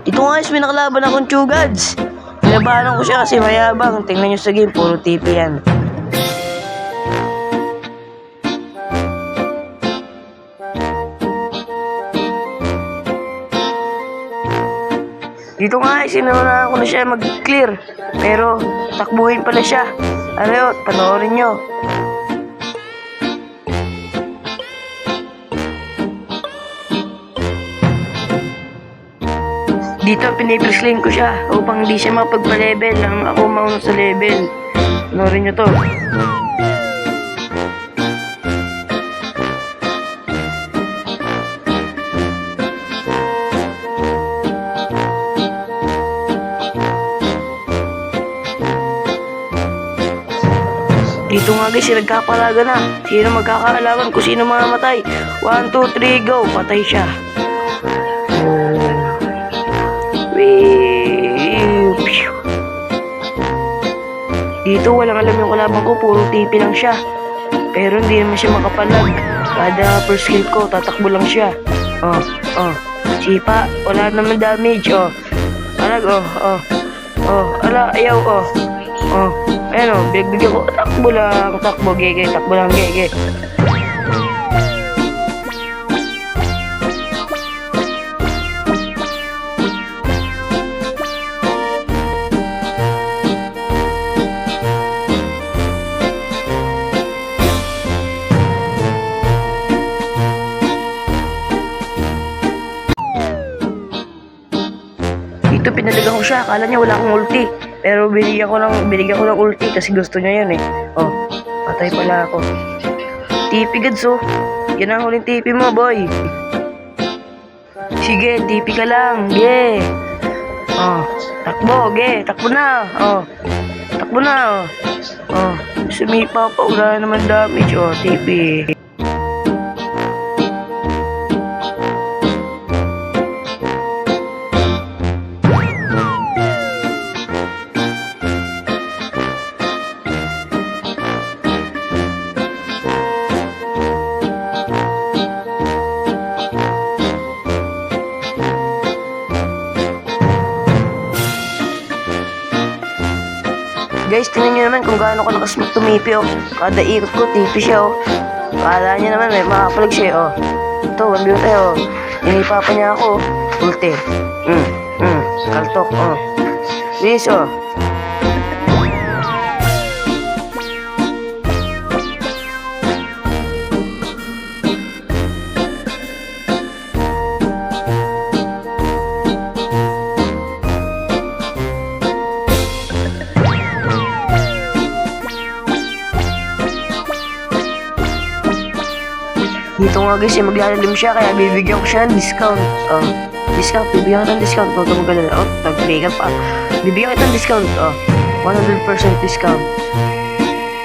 Ito nga is may nakalaban akong Chugads. Nilabanan ko siya kasi mayabang. Tingnan nyo sa game, puro TP yan. Dito nga is sinunahan ko na siya mag-clear. Pero takbuhin pala siya. Ano yun, panoorin nyo. Dito, pinipresling ko siya upang hindi siya mapagpa-level nang ako mauna sa level. Panorin nyo to. Dito nga guys, nagkapalaga na. Sino magkakaalaman kung sino mamamatay? 1, 2, 3, go! Patay siya. Dito walang alam yung kalaban ko, puro TP lang siya. Pero hindi naman siya makapalag. Kada first kill ko, tatakbo lang siya. Sipa, wala naman damage, Palag, ala, ayaw, ayan bigyan ko, takbo, gege, takbo lang, gege. Dito pinalagan ko siya, akala niya wala akong ulti. Pero binigyan ko ng ulti kasi gusto niya yun eh. Patay pala ako. TP gads yan ang huling TP mo, boy. Sige, TP ka lang, ge. Takbo, ge, takbo na. Takbo na. Sumipa pa, wala naman damage, TP. Guys, tingnan nyo naman kung gaano ko nakasmag tumipi, Kada ikot ko, tipi siya, Akala niya naman, may makapalag siya, Ito, 1v1 tayo, Inipa pa niya ako, ulti. Kaltok, Please, Dito nga guys, maglalalim siya kaya bibigyan ko siya ng discount. Discount, bibigyan ko ng discount. Huwag ka magalala. Tag-breakup pa. Bibigyan ko ng discount. 100% discount.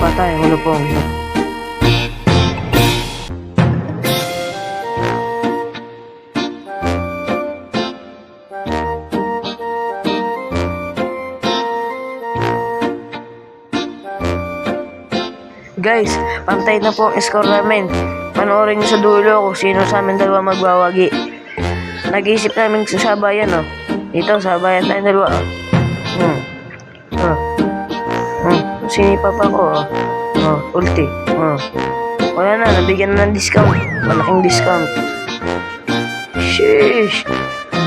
Patay, ano po. Guys, pantay na po ang score namin. Panoorin nyo sa dulo kung sino sa amin dalawa magwawagi. Nag-iisip namin sa sabayan, Dito, sabayan tayong dalawa, Sinipa pa ko, ulti, Wala na, nabigyan na ng discount. Malaking discount. Sheesh!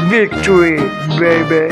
Victory, baby!